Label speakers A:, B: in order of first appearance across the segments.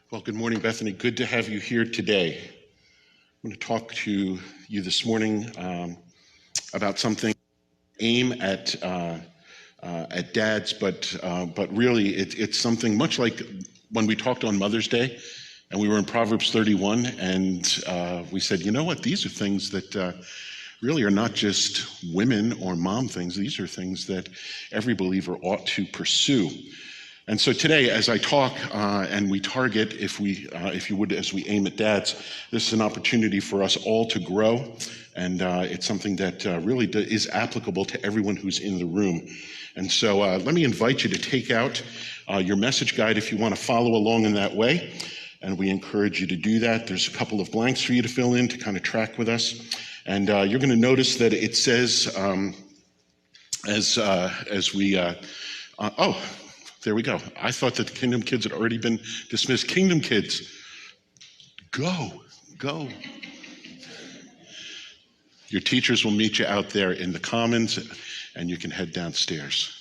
A: Well, good morning, Bethany. Good to have you here today. I'm going to talk to you this morning about something aim at dads, but really it's something much like when we talked on Mother's Day, and we were in Proverbs 31, and we said, you know what? These are things that really are not just women or mom things. These are things that every believer ought to pursue. And so today, as I talk and we target, if you would, as we aim at dads, this is an opportunity for us all to grow, and it's something that really is applicable to everyone who's in the room. And so let me invite you to take out your message guide if you want to follow along in that way, and we encourage you to do that. There's a couple of blanks for you to fill in to kind of track with us, and you're going to notice that it says, there we go. I thought that the Kingdom Kids had already been dismissed. Kingdom Kids, go. Your teachers will meet you out there in the Commons, and you can head downstairs.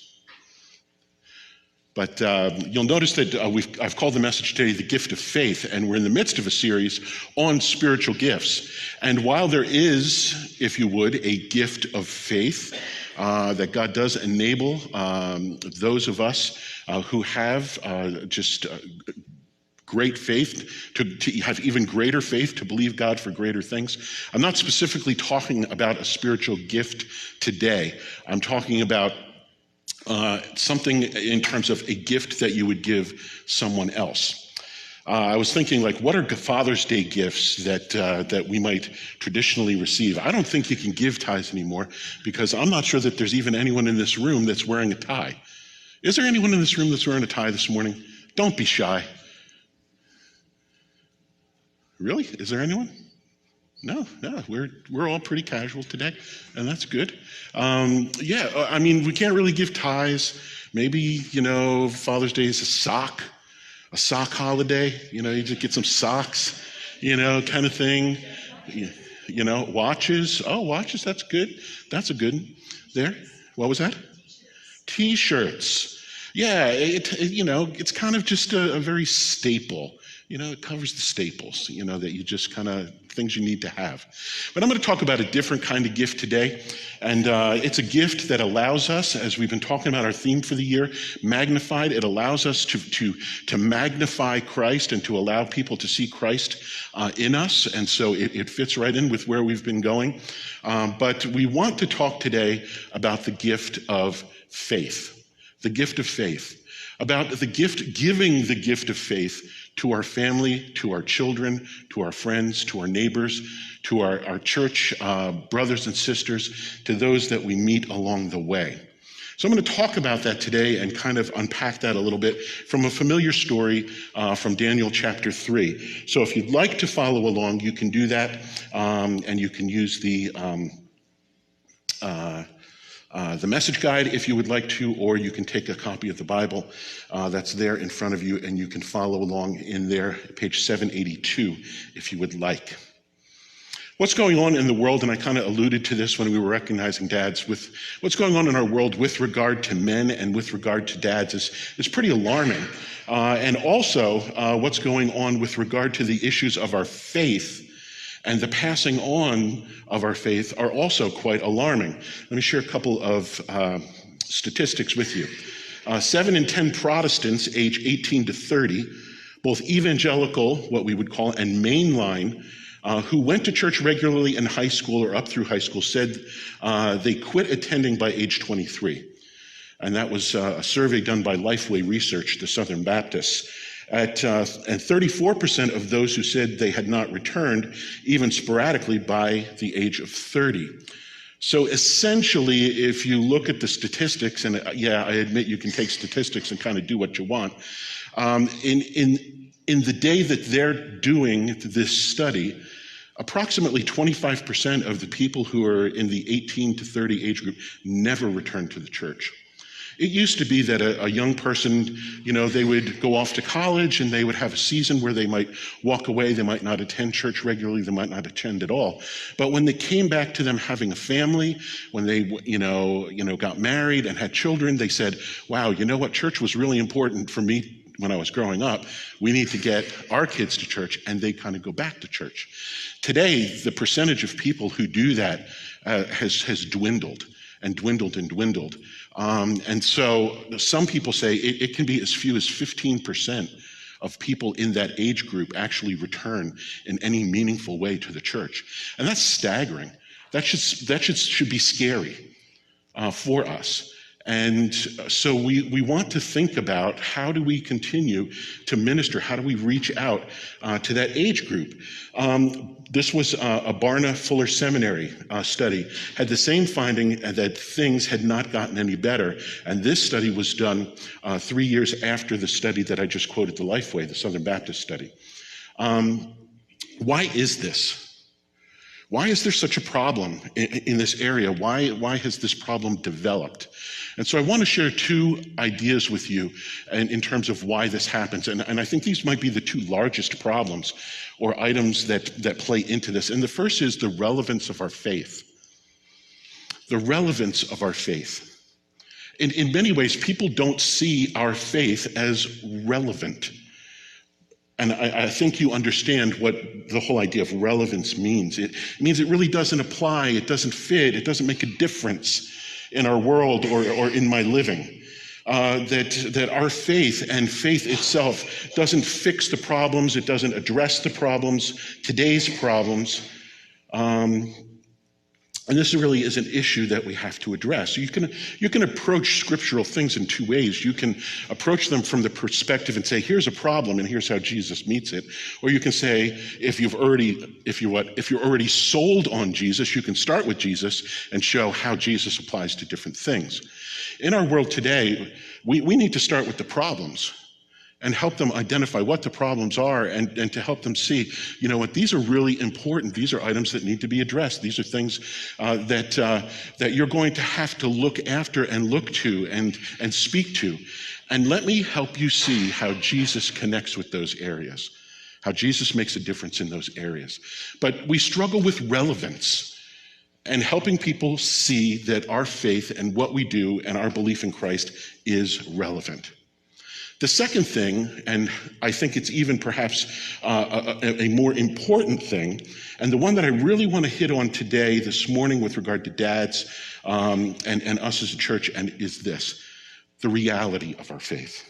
A: But you'll notice that I've called the message today The Gift of Faith, and we're in the midst of a series on spiritual gifts. And while there is, if you would, a gift of faith, that God does enable those of us who have great faith to have even greater faith to believe God for greater things. I'm not specifically talking about a spiritual gift today. I'm talking about something in terms of a gift that you would give someone else. I was thinking, what are Father's Day gifts that we might traditionally receive? I don't think you can give ties anymore, because I'm not sure that there's even anyone in this room that's wearing a tie. Is there anyone in this room that's wearing a tie this morning? Don't be shy. Really? Is there anyone? No, we're all pretty casual today, and that's good. We can't really give ties. Maybe, Father's Day is a sock holiday, you just get some socks, kind of thing. Watches. Oh, watches, that's good. That's a good one. There. What was that? T-shirts. Yeah, it's kind of just a very staple. It covers the staples, that you just kind of, things you need to have. But I'm going to talk about a different kind of gift today. And it's a gift that allows us, as we've been talking about our theme for the year, magnified. It allows us to magnify Christ and to allow people to see Christ in us. And so it fits right in with where we've been going. But we want to talk today about the gift of faith. The gift of faith. About giving the gift of faith to our family, to our children, to our friends, to our neighbors, to our church brothers and sisters, to those that we meet along the way. So I'm going to talk about that today and kind of unpack that a little bit from a familiar story from Daniel chapter 3. So if you'd like to follow along, you can do that, and you can use the message guide if you would like to, or you can take a copy of the Bible that's there in front of you, and you can follow along in there, page 782, if you would like. What's going on in the world, and I kind of alluded to this when we were recognizing dads, with what's going on in our world with regard to men and with regard to dads is pretty alarming. And also what's going on with regard to the issues of our faith and the passing on of our faith are also quite alarming. Let me share a couple of statistics with you. 7 in 10 Protestants age 18 to 30, both evangelical, what we would call, and mainline, who went to church regularly in high school or up through high school, said they quit attending by age 23. And that was a survey done by Lifeway Research, the Southern Baptists. And 34% of those who said they had not returned, even sporadically, by the age of 30. So essentially, if you look at the statistics, and I admit you can take statistics and kind of do what you want, in the day that they're doing this study, approximately 25% of the people who are in the 18 to 30 age group never returned to the church. It used to be that a young person, they would go off to college and they would have a season where they might walk away. They might not attend church regularly. They might not attend at all. But when they came back to them having a family, when they, got married and had children, they said, wow, you know what? Church was really important for me when I was growing up. We need to get our kids to church, and they kind of go back to church. Today, the percentage of people who do that has dwindled and dwindled and dwindled. And so some people say it can be as few as 15% of people in that age group actually return in any meaningful way to the church. And that's staggering. That should be scary for us. And so we want to think about, how do we continue to minister? How do we reach out to that age group? This was a Barna-Fuller Seminary study, had the same finding that things had not gotten any better. And this study was done 3 years after the study that I just quoted, the Lifeway, the Southern Baptist study. Why is this? Why is there such a problem in this area? Why has this problem developed? And so I want to share two ideas with you in terms of why this happens. And I think these might be the two largest problems or items that play into this. And the first is the relevance of our faith. The relevance of our faith. In many ways, people don't see our faith as relevant. And I think you understand what the whole idea of relevance means. It means it really doesn't apply, it doesn't fit, it doesn't make a difference in our world or in my living. That our faith and faith itself doesn't fix the problems, it doesn't address the problems, today's problems. And this really is an issue that we have to address. You can approach scriptural things in two ways. You can approach them from the perspective and say, here's a problem and here's how Jesus meets it. Or you can say, if you're already sold on Jesus, you can start with Jesus and show how Jesus applies to different things. In our world today, we need to start with the problems and help them identify what the problems are, and to help them see, you know what, these are really important. These are items that need to be addressed. These are things that you're going to have to look after and look to and speak to. And let me help you see how Jesus connects with those areas, how Jesus makes a difference in those areas. But we struggle with relevance and helping people see that our faith and what we do and our belief in Christ is relevant. The second thing, and I think it's even perhaps a more important thing, and the one that I really want to hit on today, this morning, with regard to dads and us as a church, and is this: the reality of our faith.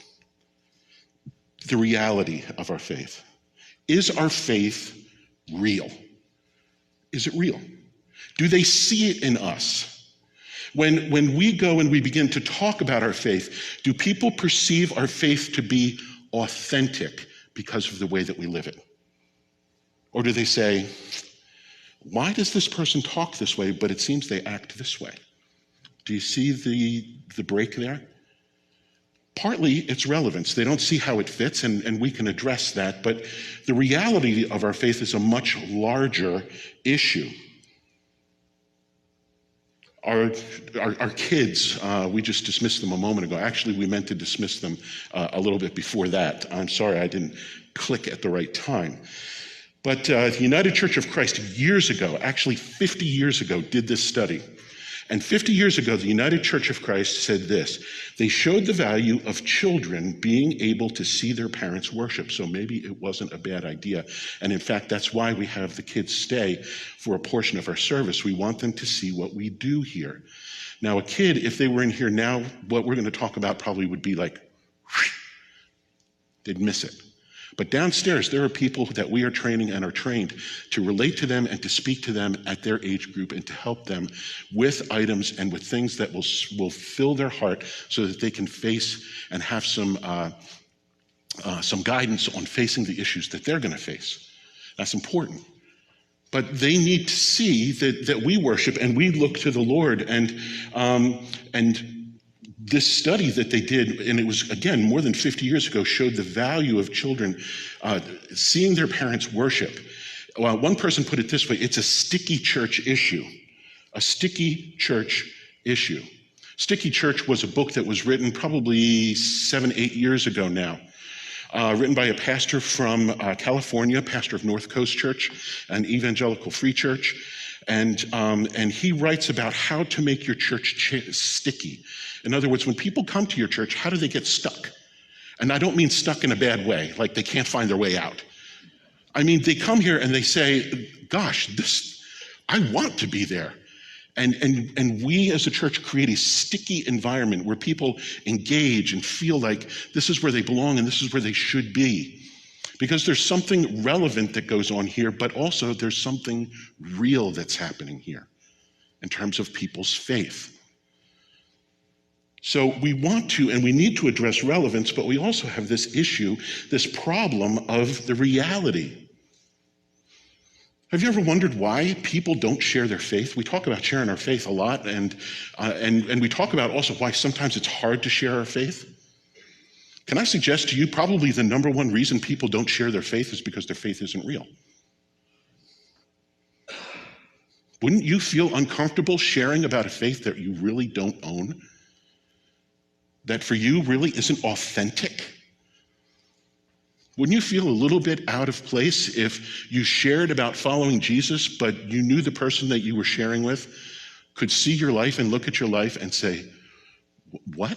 A: The reality of our faith. Is our faith real? Is it real? Do they see it in us? When we go and we begin to talk about our faith, do people perceive our faith to be authentic because of the way that we live it? Or do they say, why does this person talk this way, but it seems they act this way? Do you see the break there? Partly it's relevance. They don't see how it fits, and we can address that, but the reality of our faith is a much larger issue. Our kids, we just dismissed them a moment ago. Actually, we meant to dismiss them a little bit before that. I'm sorry, I didn't click at the right time. But the United Church of Christ years ago, actually 50 years ago, did this study. And 50 years ago, the United Church of Christ said this: they showed the value of children being able to see their parents worship. So maybe it wasn't a bad idea. And in fact, that's why we have the kids stay for a portion of our service. We want them to see what we do here. Now, a kid, if they were in here now, what we're going to talk about probably would be like, they'd miss it. But downstairs, there are people that we are training and are trained to relate to them and to speak to them at their age group and to help them with items and with things that will fill their heart so that they can face and have some guidance on facing the issues that they're going to face. That's important. But they need to see that we worship and we look to the Lord, and this study that they did, and it was, again, more than 50 years ago, showed the value of children seeing their parents worship. Well, one person put it this way: it's a sticky church issue. A sticky church issue. Sticky Church was a book that was written probably 7-8 years ago now. Written by a pastor from California, pastor of North Coast Church, an evangelical free church. And he writes about how to make your church sticky. In other words, when people come to your church, how do they get stuck? And I don't mean stuck in a bad way, like they can't find their way out. I mean, they come here and they say, gosh, I want to be there. And we as a church create a sticky environment where people engage and feel like this is where they belong and this is where they should be. Because there's something relevant that goes on here, but also there's something real that's happening here in terms of people's faith. So we want to and we need to address relevance, but we also have this issue, this problem of the reality. Have you ever wondered why people don't share their faith? We talk about sharing our faith a lot, and we talk about also why sometimes it's hard to share our faith. Can I suggest to you probably the number one reason people don't share their faith is because their faith isn't real? Wouldn't you feel uncomfortable sharing about a faith that you really don't own? That for you really isn't authentic? Wouldn't you feel a little bit out of place if you shared about following Jesus, but you knew the person that you were sharing with could see your life and look at your life and say, what?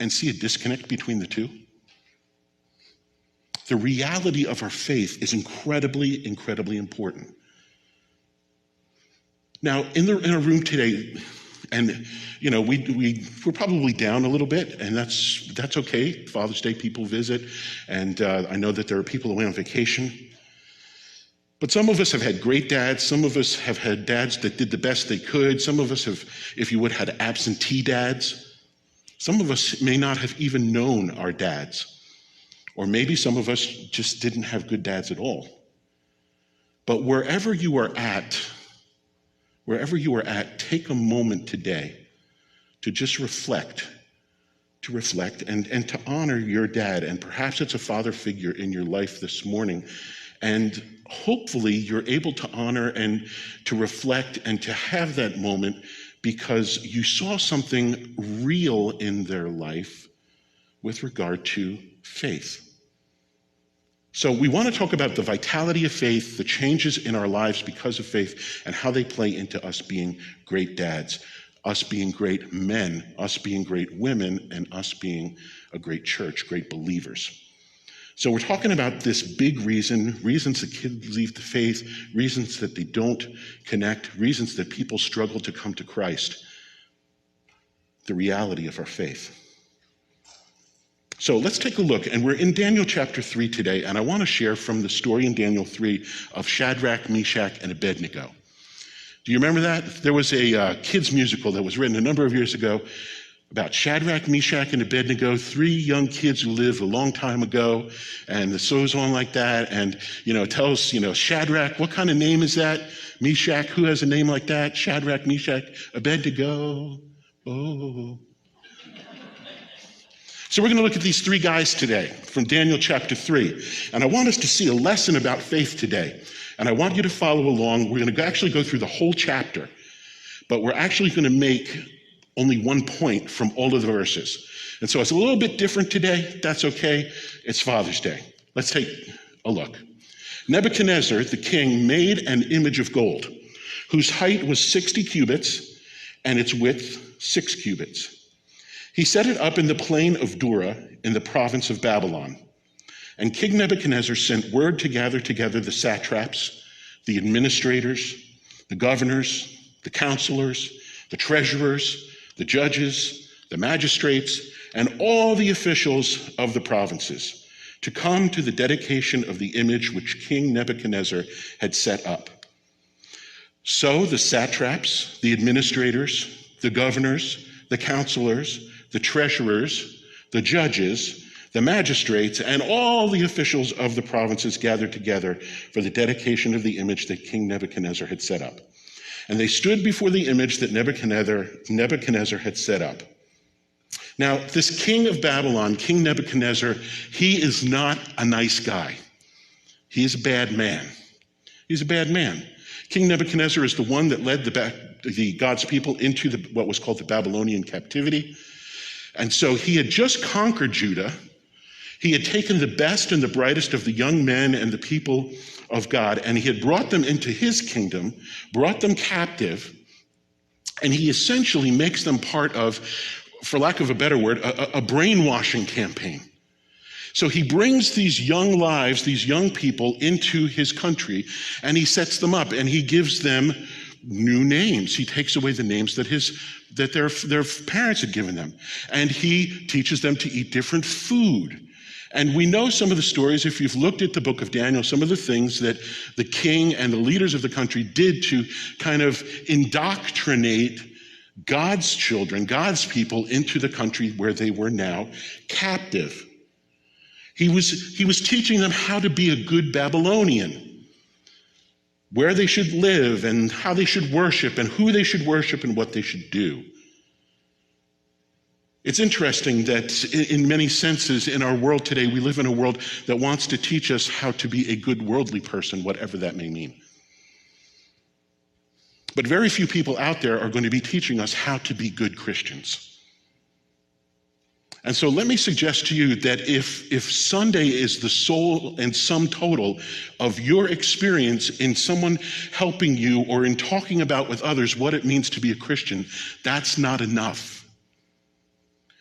A: And see a disconnect between the two? The reality of our faith is incredibly, incredibly important. Now, in our room today, and you know, we're probably down a little bit, and that's okay. Father's Day, people visit, and I know that there are people away on vacation. But some of us have had great dads. Some of us have had dads that did the best they could. Some of us have, if you would, had absentee dads. Some of us may not have even known our dads, or maybe some of us just didn't have good dads at all. But wherever you are at, take a moment today to just reflect and to honor your dad. And perhaps it's a father figure in your life this morning. And hopefully you're able to honor and to reflect and to have that moment because you saw something real in their life with regard to faith. So we want to talk about the vitality of faith, the changes in our lives because of faith, and how they play into us being great dads, us being great men, us being great women, and us being a great church, great believers. So we're talking about this big reasons that kids leave the faith, reasons that they don't connect, reasons that people struggle to come to Christ, the reality of our faith. So let's take a look, and we're in Daniel chapter 3 today, and I want to share from the story in Daniel 3 of Shadrach, Meshach, and Abednego. Do you remember that? There was a kids musical that was written a number of years ago about Shadrach, Meshach, and Abednego, 3 young kids who lived a long time ago, and the show goes on like that, and it tells, Shadrach, what kind of name is that? Meshach, who has a name like that? Shadrach, Meshach, Abednego, oh. So we're going to look at these 3 guys today from Daniel chapter 3. And I want us to see a lesson about faith today. And I want you to follow along. We're going to actually go through the whole chapter. But we're actually going to make only one point from all of the verses. And so it's a little bit different today. That's okay. It's Father's Day. Let's take a look. Nebuchadnezzar, the king, made an image of gold, whose height was 60 cubits and its width 6 cubits. He set it up in the plain of Dura in the province of Babylon. And King Nebuchadnezzar sent word to gather together the satraps, the administrators, the governors, the counselors, the treasurers, the judges, the magistrates, and all the officials of the provinces to come to the dedication of the image which King Nebuchadnezzar had set up. So the satraps, the administrators, the governors, the counselors, the treasurers, the judges, the magistrates, and all the officials of the provinces gathered together for the dedication of the image that King Nebuchadnezzar had set up. And they stood before the image that Nebuchadnezzar had set up. Now, this king of Babylon, King Nebuchadnezzar, he is not a nice guy. He is a bad man. He's a bad man. King Nebuchadnezzar is the one that led the God's people into what was called the Babylonian captivity. And so he had just conquered Judah. He had taken the best and the brightest of the young men and the people of God, and he had brought them into his kingdom, brought them captive, and he essentially makes them part of, for lack of a better word, a brainwashing campaign. So he brings these young lives, these young people into his country, and he sets them up, and he gives them new names. He takes away the names that their parents had given them, and he teaches them to eat different food. And we know some of the stories, if you've looked at the book of Daniel, some of the things that the king and the leaders of the country did to kind of indoctrinate God's children, God's people, into the country where they were now captive. He was teaching them how to be a good Babylonian, where they should live and how they should worship and who they should worship and what they should do. It's interesting that in many senses in our world today, we live in a world that wants to teach us how to be a good worldly person, whatever that may mean. But very few people out there are going to be teaching us how to be good Christians. And so let me suggest to you that if Sunday is the sole and sum total of your experience in someone helping you or in talking about with others what it means to be a Christian, that's not enough.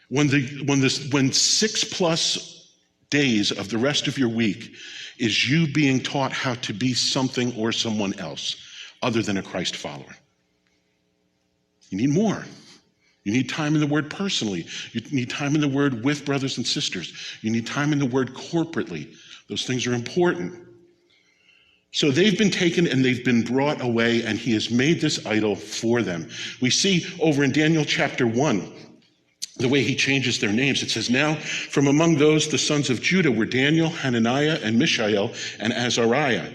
A: When 6+ days of the rest of your week is you being taught how to be something or someone else other than a Christ follower, you need more. You need time in the Word personally. You need time in the Word with brothers and sisters. You need time in the Word corporately. Those things are important. So they've been taken and they've been brought away, and he has made this idol for them. We see over in Daniel chapter 1, the way he changes their names. It says, now from among those the sons of Judah were Daniel, Hananiah, and Mishael, and Azariah.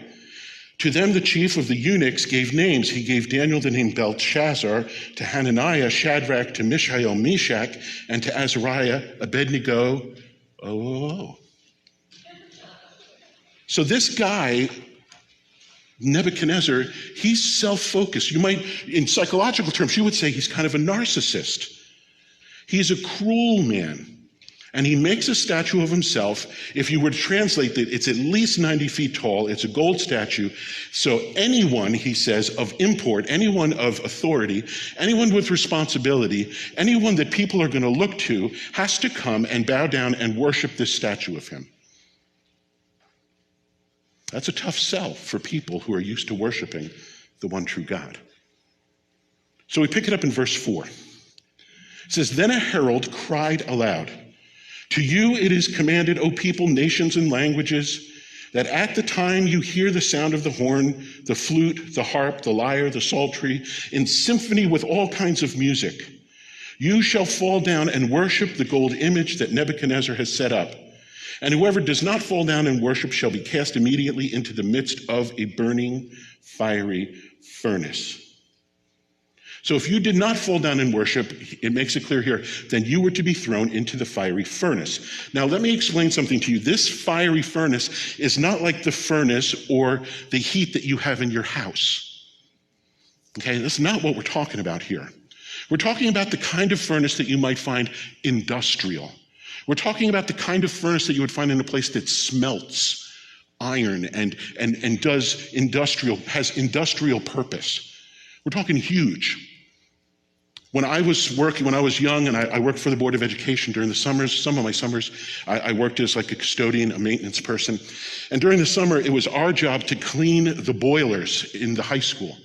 A: To them the chief of the eunuchs gave names. He gave Daniel the name Belshazzar, to Hananiah Shadrach, to Mishael Meshach, and to Azariah Abednego. So this guy, Nebuchadnezzar, he's self-focused. You might, in psychological terms, you would say he's kind of a narcissist. He's a cruel man. And he makes a statue of himself. If you were to translate it, it's at least 90 feet tall. It's a gold statue. So anyone, he says, of import, anyone of authority, anyone with responsibility, anyone that people are going to look to has to come and bow down and worship this statue of him. That's a tough sell for people who are used to worshiping the one true God. So we pick it up in verse 4. It says, then a herald cried aloud, to you it is commanded, O people, nations, and languages, that at the time you hear the sound of the horn, the flute, the harp, the lyre, the psaltery, in symphony with all kinds of music, you shall fall down and worship the gold image that Nebuchadnezzar has set up. And whoever does not fall down and worship shall be cast immediately into the midst of a burning, fiery furnace. So if you did not fall down and worship, it makes it clear here, then you were to be thrown into the fiery furnace. Now let me explain something to you. This fiery furnace is not like the furnace or the heat that you have in your house. Okay, that's not what we're talking about here. We're talking about the kind of furnace that you might find industrial. We're talking about the kind of furnace that you would find in a place that smelts iron and has industrial purpose. We're talking huge. When I was young and I worked for the Board of Education during the summers, some of my summers, I worked as like a custodian, a maintenance person. And during the summer, it was our job to clean the boilers in the high school.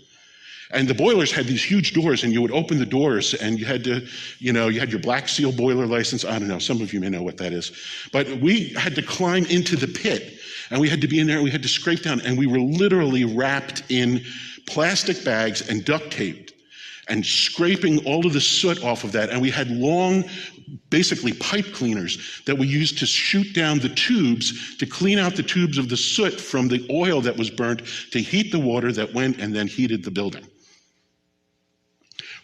A: And the boilers had these huge doors, and you would open the doors, and you had to, you had your Black Seal boiler license. I don't know, some of you may know what that is. But we had to climb into the pit, and we had to be in there, and we had to scrape down, and we were literally wrapped in plastic bags and duct taped and scraping all of the soot off of that. And we had long, basically pipe cleaners that we used to shoot down the tubes to clean out the tubes of the soot from the oil that was burnt to heat the water that went and then heated the building.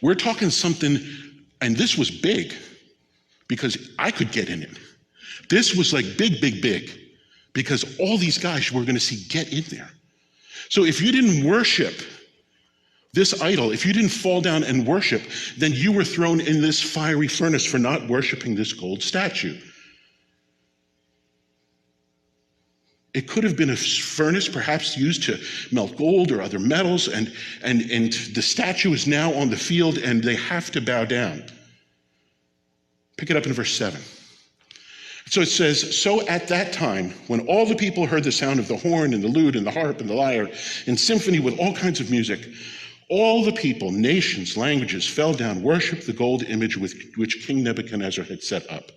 A: We're talking something, and this was big because I could get in it. This was like big, big, big because all these guys we're going to see get in there. So if you didn't worship this idol, if you didn't fall down and worship, then you were thrown in this fiery furnace for not worshiping this gold statue. It could have been a furnace perhaps used to melt gold or other metals, and the statue is now on the field and they have to bow down. Pick it up in verse 7. It So it says, so at that time, when all the people heard the sound of the horn and the lute and the harp and the lyre and symphony with all kinds of music, all the people, nations, languages fell down, worshiped the gold image which King Nebuchadnezzar had set up.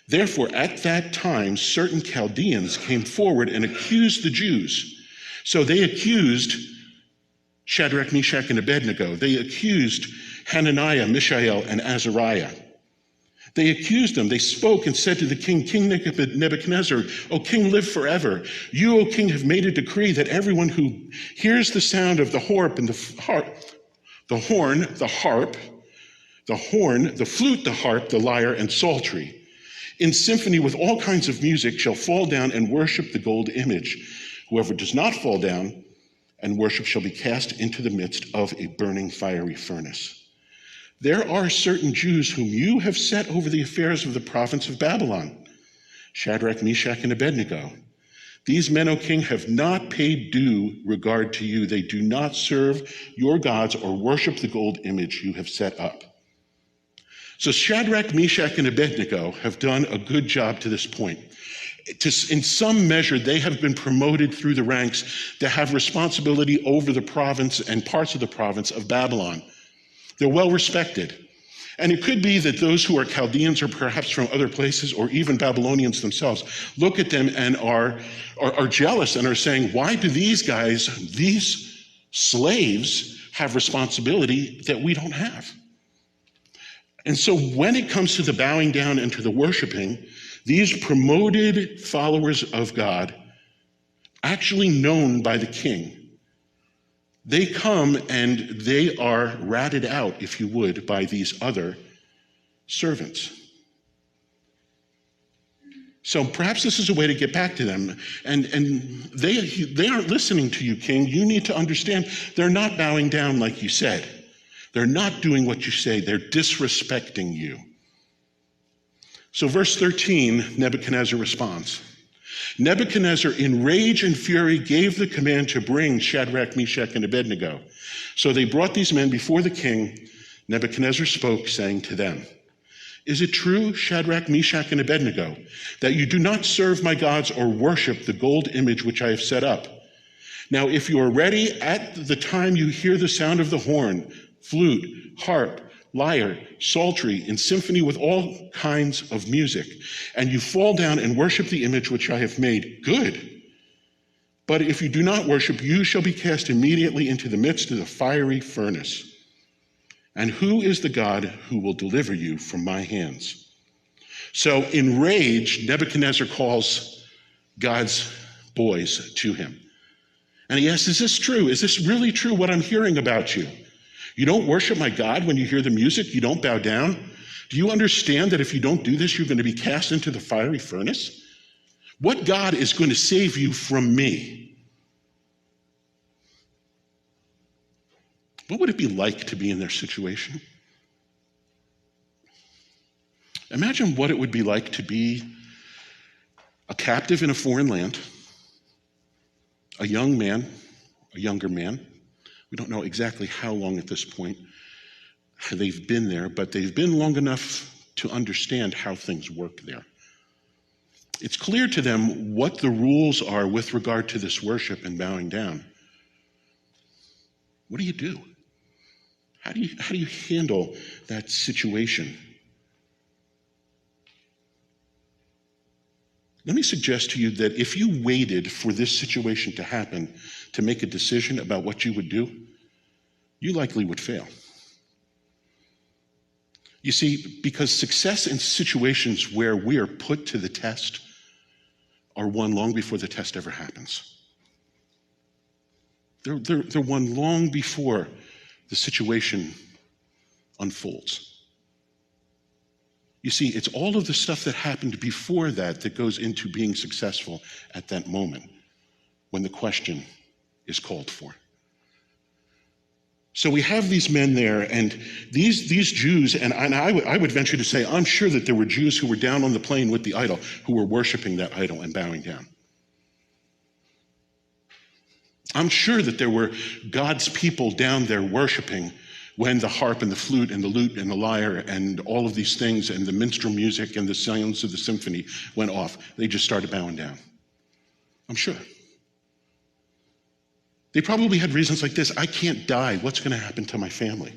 A: Therefore, at that time, certain Chaldeans came forward and accused the Jews. So they accused Shadrach, Meshach, and Abednego. They accused Hananiah, Mishael, and Azariah. They accused them. They spoke and said to the king, King Nebuchadnezzar, O king, live forever. You, O king, have made a decree that everyone who hears the sound of the harp and the horn, the harp, the horn, the flute, the harp, the lyre, and psaltery, in symphony with all kinds of music, shall fall down and worship the gold image. Whoever does not fall down and worship shall be cast into the midst of a burning fiery furnace. There are certain Jews whom you have set over the affairs of the province of Babylon, Shadrach, Meshach, and Abednego. These men, O king, have not paid due regard to you. They do not serve your gods or worship the gold image you have set up. So Shadrach, Meshach, and Abednego have done a good job to this point. In some measure, they have been promoted through the ranks to have responsibility over the province and parts of the province of Babylon. They're well respected. And it could be that those who are Chaldeans or perhaps from other places or even Babylonians themselves look at them and are jealous and are saying, why do these guys, these slaves, have responsibility that we don't have? And so when it comes to the bowing down and to the worshiping, these promoted followers of God, actually known by the king, they come and they are ratted out, if you would, by these other servants. So perhaps this is a way to get back to them. And they aren't listening to you, king. You need to understand they're not bowing down like you said. They're not doing what you say. They're disrespecting you. So verse 13, Nebuchadnezzar responds. Nebuchadnezzar, in rage and fury, gave the command to bring Shadrach, Meshach, and Abednego. So they brought these men before the king. Nebuchadnezzar spoke, saying to them, Is it true, Shadrach, Meshach, and Abednego, that you do not serve my gods or worship the gold image which I have set up? Now, if you are ready at the time you hear the sound of the horn, flute, harp, lyre, psaltery, in symphony with all kinds of music, and you fall down and worship the image which I have made, good. But if you do not worship, you shall be cast immediately into the midst of the fiery furnace. And who is the God who will deliver you from my hands? So in rage, Nebuchadnezzar calls God's boys to him. And he asks, is this true? Is this really true what I'm hearing about you? You don't worship my God when you hear the music? You don't bow down? Do you understand that if you don't do this, you're going to be cast into the fiery furnace? What God is going to save you from me? What would it be like to be in their situation? Imagine what it would be like to be a captive in a foreign land, a young man, a younger man. We don't know exactly how long at this point they've been there, but they've been long enough to understand how things work there. It's clear to them what the rules are with regard to this worship and bowing down. What do you do? How do you handle that situation? Let me suggest to you that if you waited for this situation to happen to make a decision about what you would do, you likely would fail. You see, because success in situations where we are put to the test are won long before the test ever happens. They're won long before the situation unfolds. You see, it's all of the stuff that happened before that that goes into being successful at that moment when the question is called for. So we have these men there, and these Jews, and I would venture to say, I'm sure that there were Jews who were down on the plain with the idol, who were worshiping that idol and bowing down. I'm sure that there were God's people down there worshiping when the harp and the flute and the lute and the lyre and all of these things and the minstrel music and the sounds of the symphony went off, they just started bowing down. I'm sure. They probably had reasons like this: I can't die. What's going to happen to my family?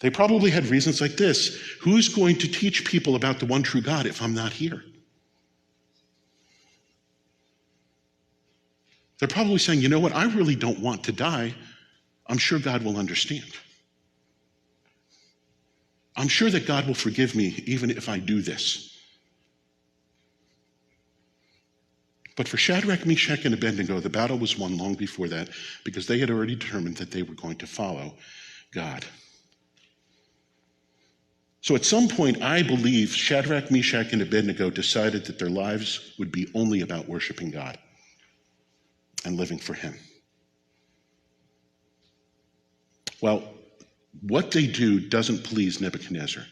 A: They probably had reasons like this: who's going to teach people about the one true God if I'm not here? They're probably saying, you know what, I really don't want to die. I'm sure God will understand. I'm sure that God will forgive me even if I do this. But for Shadrach, Meshach, and Abednego, the battle was won long before that, because they had already determined that they were going to follow God. So at some point, I believe Shadrach, Meshach, and Abednego decided that their lives would be only about worshiping God and living for him. Well, what they do doesn't please Nebuchadnezzar.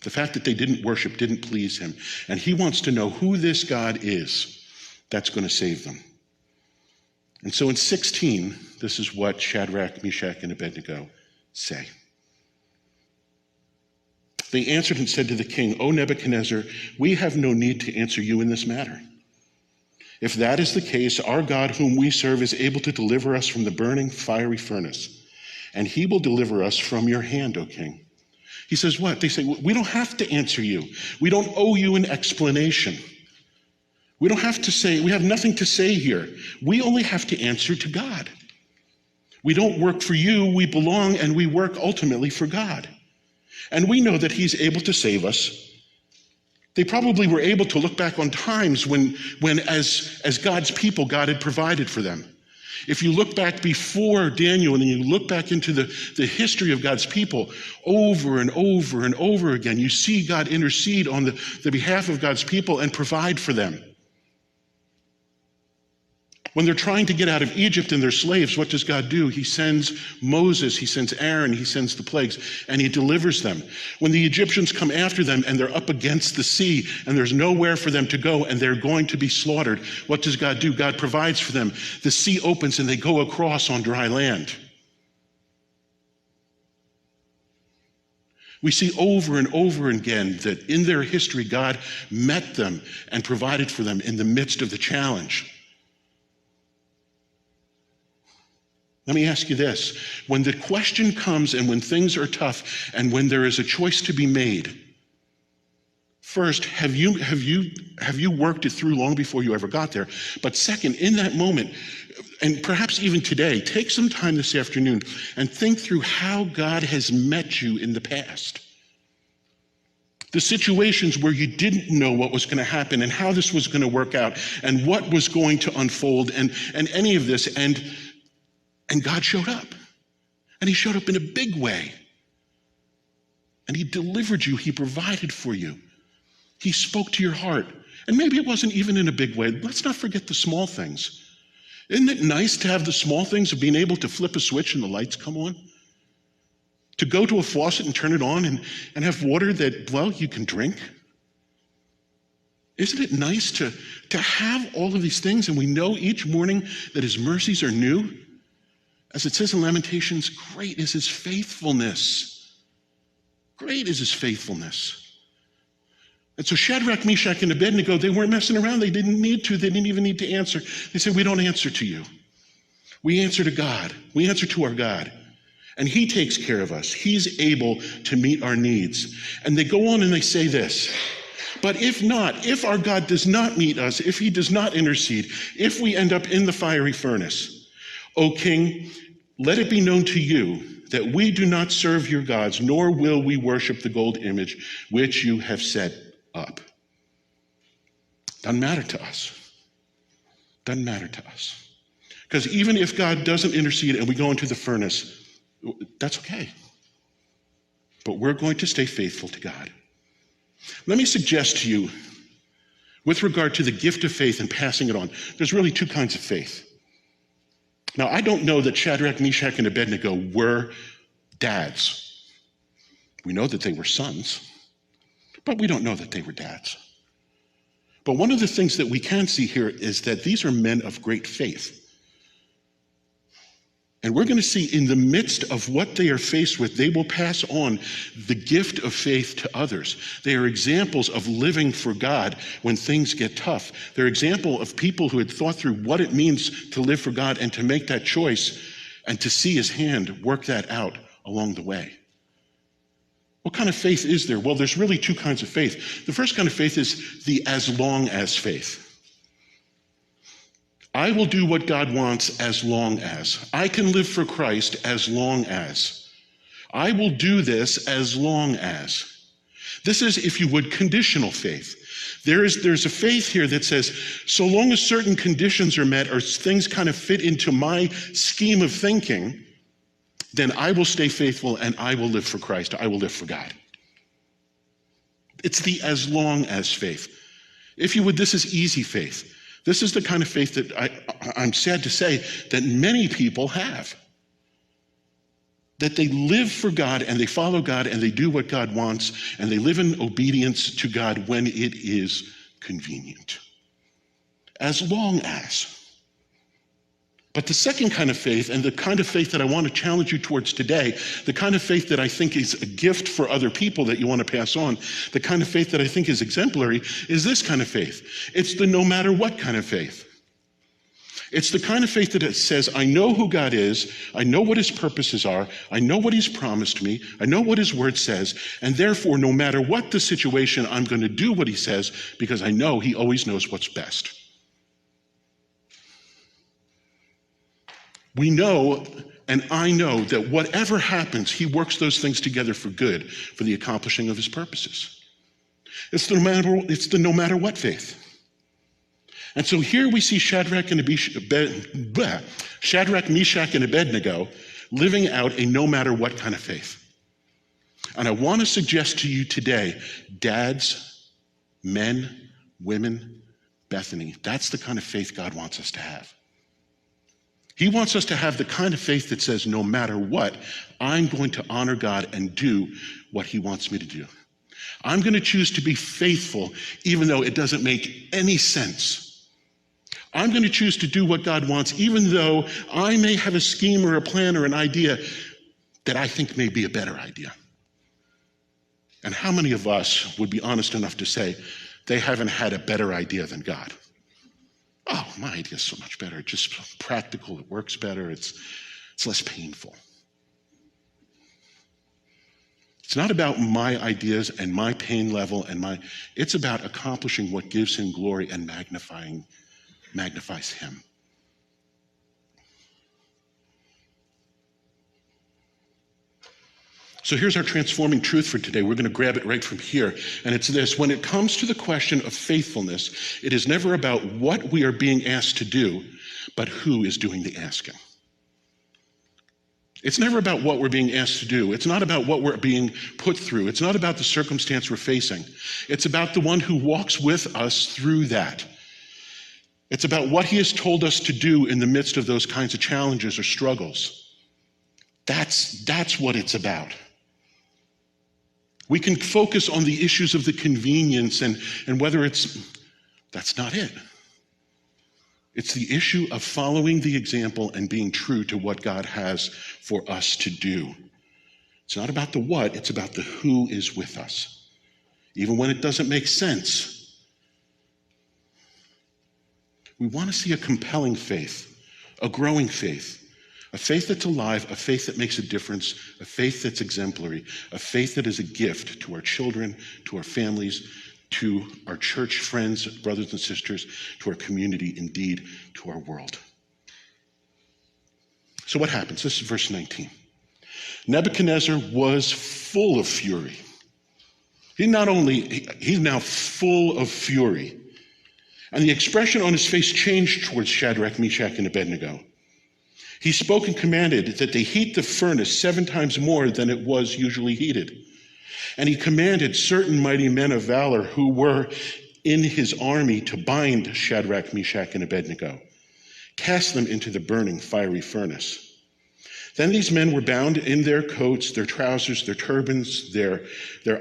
A: The fact that they didn't worship didn't please him, and he wants to know who this God is that's going to save them. And so in 16, this is what Shadrach, Meshach, and Abednego say. They answered and said to the king, "O Nebuchadnezzar, we have no need to answer you in this matter. If that is the case, our God whom we serve is able to deliver us from the burning fiery furnace, and he will deliver us from your hand, O king." He says what? They say, we don't have to answer you. We don't owe you an explanation. We don't have to say, we have nothing to say here. We only have to answer to God. We don't work for you, we belong and we work ultimately for God. And we know that he's able to save us. They probably were able to look back on times when as God's people, God had provided for them. If you look back before Daniel and you look back into the history of God's people, over and over and over again, you see God intercede on the behalf of God's people and provide for them. When they're trying to get out of Egypt and they're slaves, what does God do? He sends Moses, he sends Aaron, he sends the plagues, and he delivers them. When the Egyptians come after them and they're up against the sea and there's nowhere for them to go and they're going to be slaughtered, what does God do? God provides for them. The sea opens and they go across on dry land. We see over and over again that in their history, God met them and provided for them in the midst of the challenge. Let me ask you this. When the question comes and when things are tough and when there is a choice to be made, first, have you worked it through long before you ever got there? But second, in that moment, and perhaps even today, take some time this afternoon and think through how God has met you in the past. The situations where you didn't know what was going to happen and how this was going to work out and what was going to unfold and any of this, and God showed up, and he showed up in a big way, and he delivered you, he provided for you, he spoke to your heart, and maybe it wasn't even in a big way. Let's not forget the small things. Isn't it nice to have the small things of being able to flip a switch and the lights come on? To go to a faucet and turn it on and have water that, well, you can drink? Isn't it nice to have all of these things, and we know each morning that his mercies are new? As it says in Lamentations, great is his faithfulness. Great is his faithfulness. And so Shadrach, Meshach, and Abednego, they weren't messing around. They didn't need to. They didn't even need to answer. They said, we don't answer to you. We answer to God. We answer to our God. And he takes care of us. He's able to meet our needs. And they go on and they say this, but if not, if our God does not meet us, if he does not intercede, if we end up in the fiery furnace, O king, let it be known to you that we do not serve your gods, nor will we worship the gold image which you have set up. Doesn't matter to us. Doesn't matter to us. Because even if God doesn't intercede and we go into the furnace, that's okay. But we're going to stay faithful to God. Let me suggest to you, with regard to the gift of faith and passing it on, there's really two kinds of faith. Now, I don't know that Shadrach, Meshach, and Abednego were dads. We know that they were sons, but we don't know that they were dads. But one of the things that we can see here is that these are men of great faith. And we're going to see in the midst of what they are faced with, they will pass on the gift of faith to others. They are examples of living for God when things get tough. They're example of people who had thought through what it means to live for God and to make that choice and to see his hand work that out along the way. What kind of faith is there? Well, there's really two kinds of faith. The first kind of faith is the as long as faith. I will do what God wants as long as. I can live for Christ as long as. I will do this as long as. This is, if you would, conditional faith. There's a faith here that says, so long as certain conditions are met or things kind of fit into my scheme of thinking, then I will stay faithful and I will live for Christ. I will live for God. It's the as long as faith. If you would, this is easy faith. This is the kind of faith that I'm sad to say that many people have. That they live for God and they follow God and they do what God wants and they live in obedience to God when it is convenient. As long as. But the second kind of faith, and the kind of faith that I want to challenge you towards today, the kind of faith that I think is a gift for other people that you want to pass on, the kind of faith that I think is exemplary, is this kind of faith. It's the no matter what kind of faith. It's the kind of faith that says, I know who God is, I know what his purposes are, I know what he's promised me, I know what his word says, and therefore, no matter what the situation, I'm going to do what he says because I know he always knows what's best. We know, and I know, that whatever happens, he works those things together for good, for the accomplishing of his purposes. It's the no matter what faith. And so here we see Shadrach, Meshach, and Abednego living out a no matter what kind of faith. And I want to suggest to you today, dads, men, women, Bethany, that's the kind of faith God wants us to have. He wants us to have the kind of faith that says, no matter what, I'm going to honor God and do what he wants me to do. I'm going to choose to be faithful even though it doesn't make any sense. I'm going to choose to do what God wants even though I may have a scheme or a plan or an idea that I think may be a better idea. And how many of us would be honest enough to say they haven't had a better idea than God? Oh, my idea is so much better. It's just practical. It works better. It's less painful. It's not about my ideas and my pain level it's about accomplishing what gives him glory and magnifies him. So here's our transforming truth for today. We're going to grab it right from here. And it's this: when it comes to the question of faithfulness, it is never about what we are being asked to do, but who is doing the asking. It's never about what we're being asked to do. It's not about what we're being put through. It's not about the circumstance we're facing. It's about the one who walks with us through that. It's about what he has told us to do in the midst of those kinds of challenges or struggles. That's what it's about. We can focus on the issues of the convenience and whether that's not it. It's the issue of following the example and being true to what God has for us to do. It's not about the what, it's about the who is with us. Even when it doesn't make sense. We want to see a compelling faith, a growing faith. A faith that's alive, a faith that makes a difference, a faith that's exemplary, a faith that is a gift to our children, to our families, to our church friends, brothers and sisters, to our community, indeed, to our world. So what happens? This is verse 19. Nebuchadnezzar was full of fury. He's now full of fury. And the expression on his face changed towards Shadrach, Meshach, and Abednego. He spoke and commanded that they heat the furnace 7 times more than it was usually heated. And he commanded certain mighty men of valor who were in his army to bind Shadrach, Meshach, and Abednego, cast them into the burning fiery furnace. Then these men were bound in their coats, their trousers, their turbans, their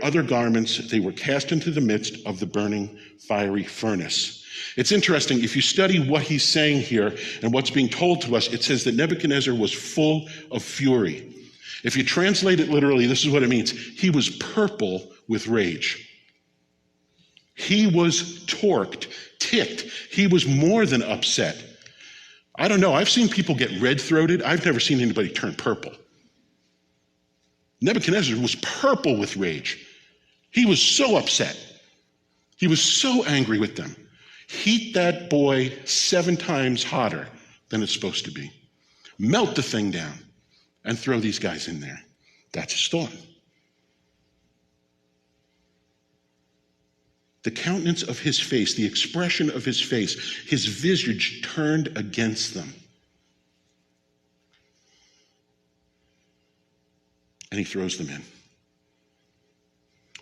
A: other garments. They were cast into the midst of the burning fiery furnace. It's interesting, if you study what he's saying here and what's being told to us, it says that Nebuchadnezzar was full of fury. If you translate it literally, this is what it means. He was purple with rage. He was torqued, ticked. He was more than upset. I don't know, I've seen people get red-throated. I've never seen anybody turn purple. Nebuchadnezzar was purple with rage. He was so upset. He was so angry with them. Heat that boy 7 times hotter than it's supposed to be. Melt the thing down and throw these guys in there. That's his thought. The countenance of his face, the expression of his face, his visage turned against them. And he throws them in.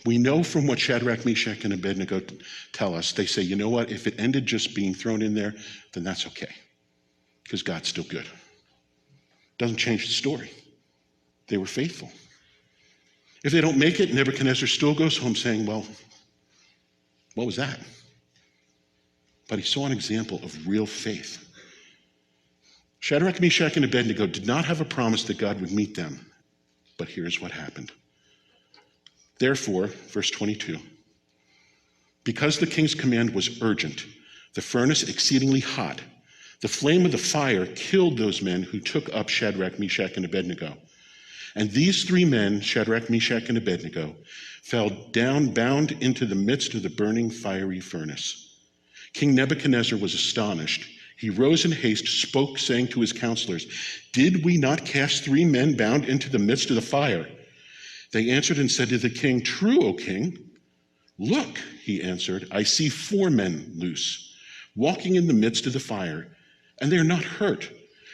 A: We know from what Shadrach, Meshach, and Abednego tell us, they say, you know what, if it ended just being thrown in there, then that's okay, because God's still good. Doesn't change the story. They were faithful. If they don't make it, Nebuchadnezzar still goes home saying, well, what was that? But he saw an example of real faith. Shadrach, Meshach, and Abednego did not have a promise that God would meet them, but here's what happened. Therefore, verse 22, because the king's command was urgent, the furnace exceedingly hot, the flame of the fire killed those men who took up Shadrach, Meshach, and Abednego. And these 3 men, Shadrach, Meshach, and Abednego, fell down bound into the midst of the burning fiery furnace. King Nebuchadnezzar was astonished. He rose in haste, spoke, saying to his counselors, did we not cast 3 men bound into the midst of the fire? They answered and said to the king, true, O king. Look, he answered, I see 4 men loose, walking in the midst of the fire, and they are not hurt.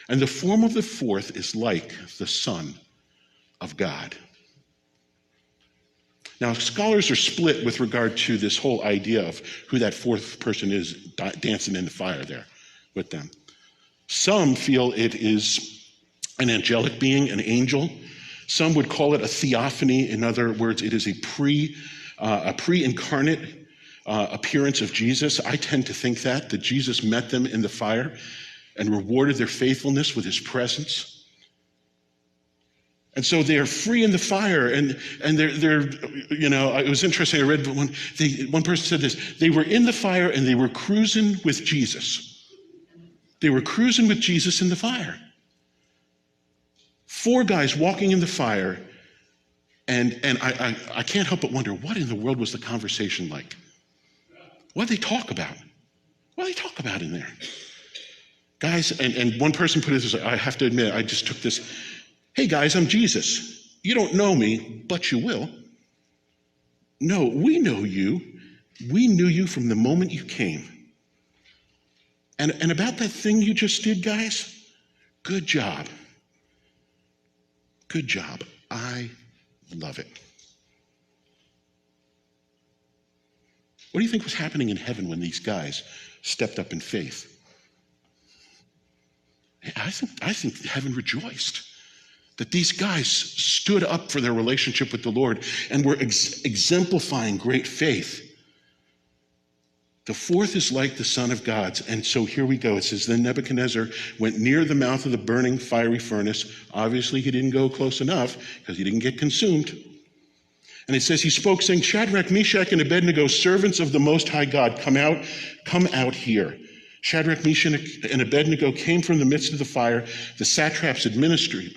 A: And the form of the 4th is like the Son of God. Now, scholars are split with regard to this whole idea of who that 4th person is dancing in the fire there with them. Some feel it is an angelic being, an angel. Some would call it a theophany. In other words, it is a pre-incarnate appearance of Jesus. I tend to think that Jesus met them in the fire and rewarded their faithfulness with his presence. And so they are free in the fire, and they're it was interesting. I read one person said this: they were in the fire and they were cruising with Jesus. They were cruising with Jesus in the fire. 4 guys walking in the fire, and I can't help but wonder, what in the world was the conversation like? What did they talk about? What did they talk about in there? Guys, and one person put it this way, I have to admit, I just took this, hey guys, I'm Jesus. You don't know me, but you will. No, we know you. We knew you from the moment you came. And about that thing you just did, guys, good job. Good job. I love it. What do you think was happening in heaven when these guys stepped up in faith? I think heaven rejoiced that these guys stood up for their relationship with the Lord and were exemplifying great faith. The 4th is like the Son of God. And so here we go. It says, then Nebuchadnezzar went near the mouth of the burning fiery furnace. Obviously, he didn't go close enough because he didn't get consumed. And it says he spoke, saying, Shadrach, Meshach, and Abednego, servants of the Most High God, come out here. Shadrach, Meshach, and Abednego came from the midst of the fire. The satraps, administrators,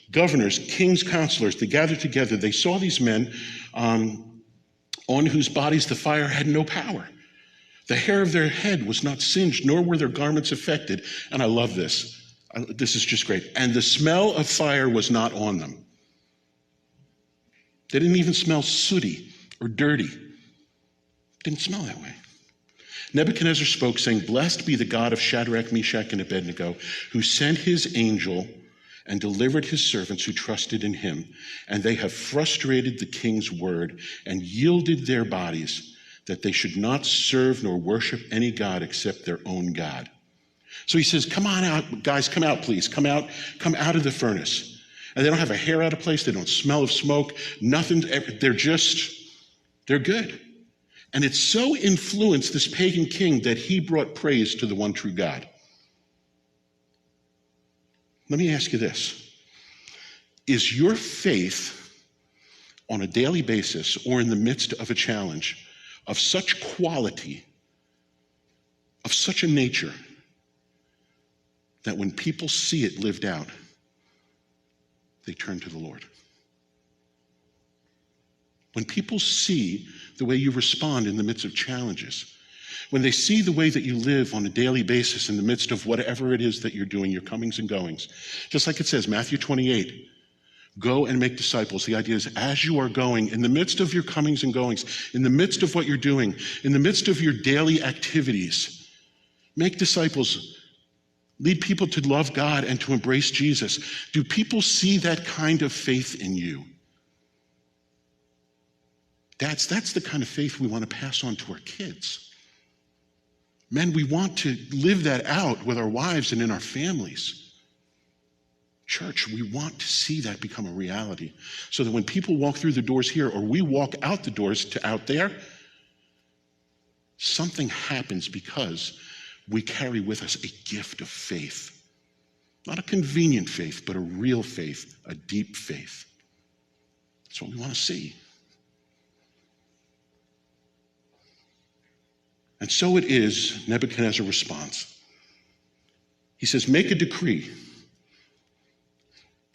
A: governors, king's counselors, they gathered together. They saw these men on whose bodies the fire had no power. The hair of their head was not singed, nor were their garments affected. And I love this. This is just great. And the smell of fire was not on them. They didn't even smell sooty or dirty. Didn't smell that way. Nebuchadnezzar spoke, saying, blessed be the God of Shadrach, Meshach, and Abednego, who sent his angel and delivered his servants who trusted in him. And they have frustrated the king's word and yielded their bodies, that they should not serve nor worship any god except their own God. So he says, come on out, guys, come out, please. Come out of the furnace. And they don't have a hair out of place. They don't smell of smoke. Nothing. They're good. And it so influenced this pagan king that he brought praise to the one true God. Let me ask you this. Is your faith on a daily basis or in the midst of a challenge of such quality, of such a nature, that when people see it lived out, they turn to the Lord? When people see the way you respond in the midst of challenges, when they see the way that you live on a daily basis in the midst of whatever it is that you're doing, your comings and goings, just like it says, Matthew 28, go and make disciples. The idea is as you are going, in the midst of your comings and goings, in the midst of what you're doing, in the midst of your daily activities, make disciples. Lead people to love God and to embrace Jesus. Do people see that kind of faith in you? That's the kind of faith we want to pass on to our kids. Men, we want to live that out with our wives and in our families. Church, we want to see that become a reality so that when people walk through the doors here or we walk out the doors to out there, something happens because we carry with us a gift of faith. Not a convenient faith, but a real faith, a deep faith. That's what we want to see. And so it is, Nebuchadnezzar responds. He says, make a decree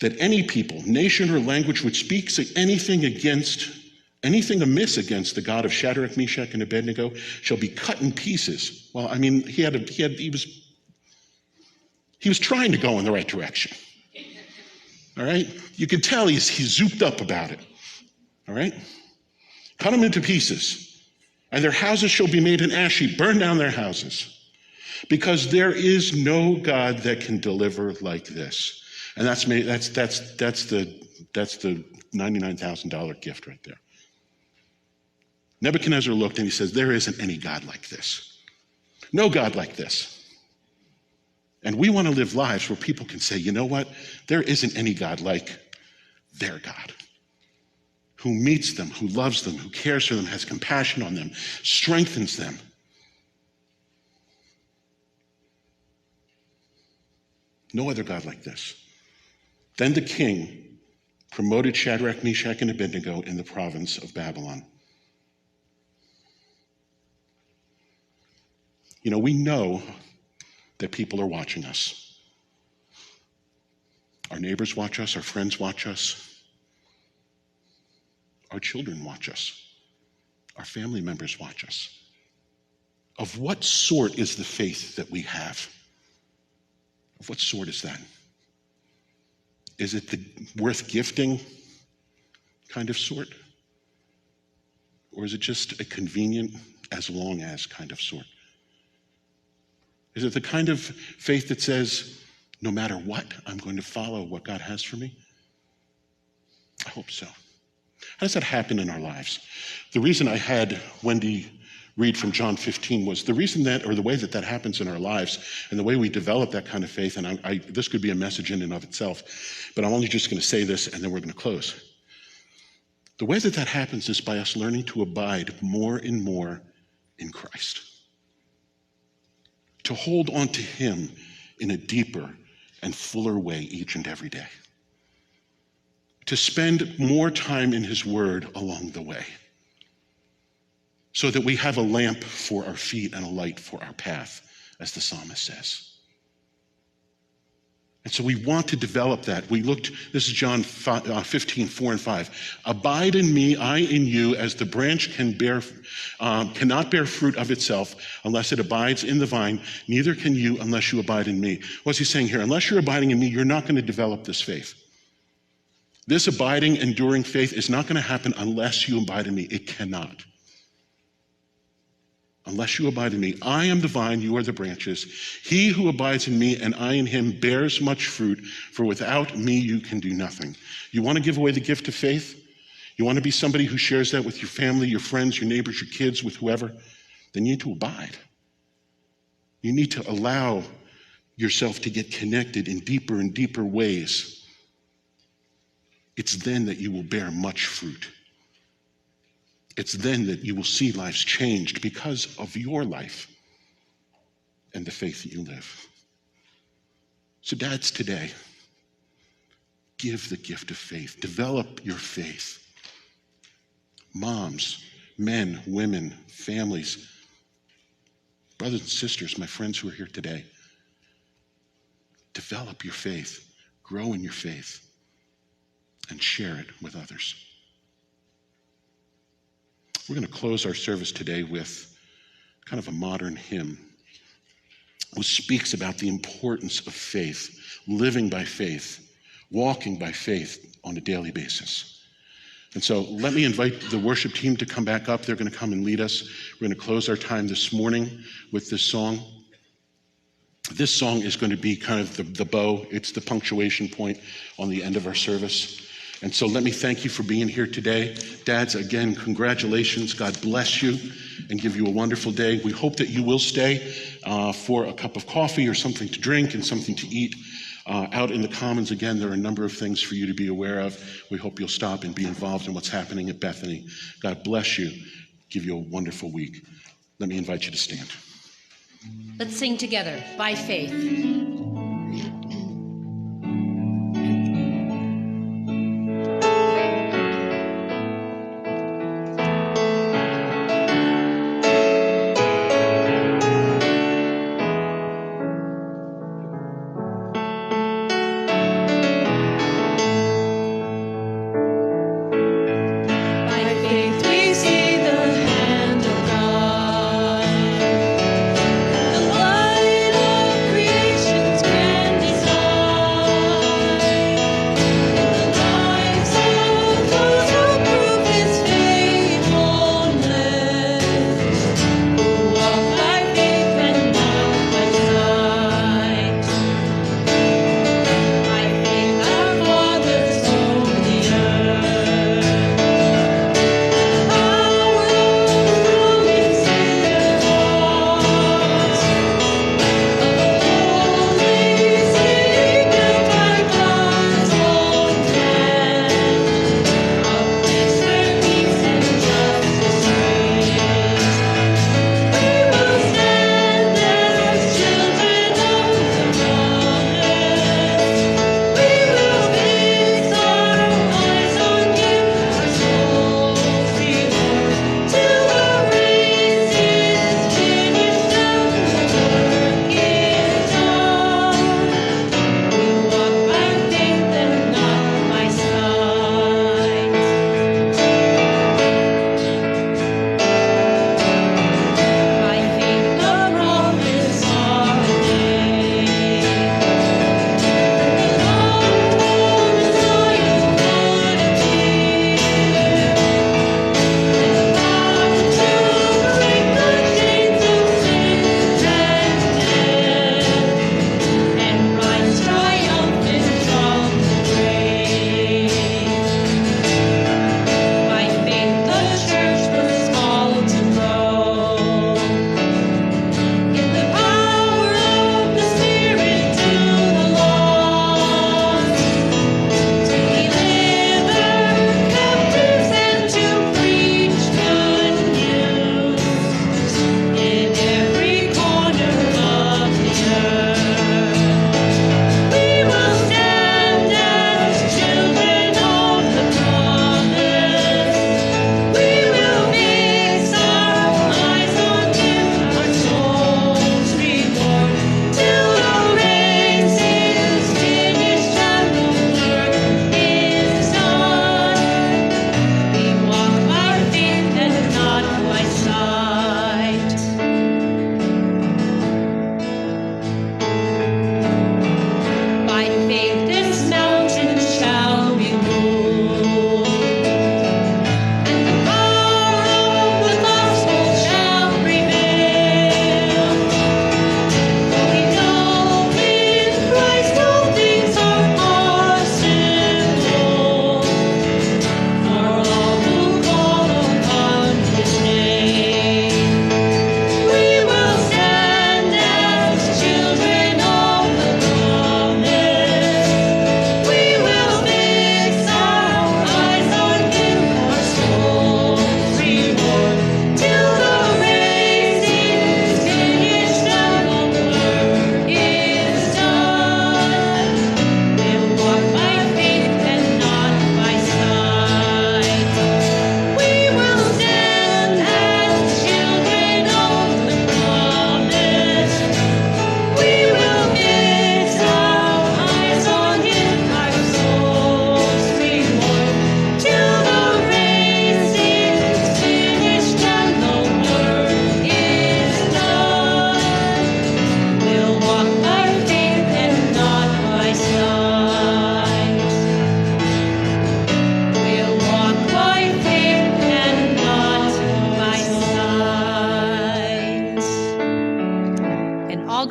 A: that any people, nation, or language which speaks anything amiss against the God of Shadrach, Meshach, and Abednego shall be cut in pieces. Well, I mean, he was trying to go in the right direction. All right? You can tell he's zooped up about it. All right? Cut them into pieces. And their houses shall be made an ash heap. Burn down their houses. Because there is no God that can deliver like this. And that's the $99,000 gift right there. Nebuchadnezzar looked and he says, there isn't any God like this. No God like this. And we want to live lives where people can say, you know what? There isn't any God like their God, who meets them, who loves them, who cares for them, has compassion on them, strengthens them. No other God like this. Then the king promoted Shadrach, Meshach, and Abednego in the province of Babylon. You know, we know that people are watching us. Our neighbors watch us, our friends watch us, our children watch us, our family members watch us. Of what sort is the faith that we have? Of what sort is that? Is it the worth gifting kind of sort? Or is it just a convenient as long as kind of sort? Is it the kind of faith that says, no matter what, I'm going to follow what God has for me? I hope so. How does that happen in our lives? The reason I had Wendy read from John 15 was the reason that, or the way that that happens in our lives and the way we develop that kind of faith, and this could be a message in and of itself, but I'm only just going to say this and then we're going to close. The way that that happens is by us learning to abide more and more in Christ. To hold on to him in a deeper and fuller way each and every day. To spend more time in his word along the way. So that we have a lamp for our feet and a light for our path, as the psalmist says. And so we want to develop that. This is John 15, 4 and 5. Abide in me, I in you, as the branch cannot bear fruit of itself unless it abides in the vine, neither can you unless you abide in me. What's he saying here? Unless you're abiding in me, you're not going to develop this faith. This abiding, enduring faith is not going to happen unless you abide in me. It cannot. Unless you abide in me. I am the vine, you are the branches. He who abides in me and I in him bears much fruit, for without me you can do nothing. You want to give away the gift of faith? You want to be somebody who shares that with your family, your friends, your neighbors, your kids, with whoever? Then you need to abide. You need to allow yourself to get connected in deeper and deeper ways. It's then that you will bear much fruit. It's then that you will see lives changed because of your life and the faith that you live. So dads, today, give the gift of faith. Develop your faith. Moms, men, women, families, brothers and sisters, my friends who are here today, develop your faith, grow in your faith, and share it with others. We're going to close our service today with kind of a modern hymn which speaks about the importance of faith, living by faith, walking by faith on a daily basis. And so let me invite the worship team to come back up. They're going to come and lead us. We're going to close our time this morning with this song. This song is going to be kind of the bow. It's the punctuation point on the end of our service. And so let me thank you for being here today. Dads, again, congratulations. God bless you and give you a wonderful day. We hope that you will stay for a cup of coffee or something to drink and something to eat. Out in the Commons, again, there are a number of things for you to be aware of. We hope you'll stop and be involved in what's happening at Bethany. God bless you. Give you a wonderful week. Let me invite you to stand.
B: Let's sing together, By Faith.
C: The light of creation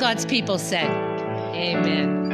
B: God's people said,
C: Amen.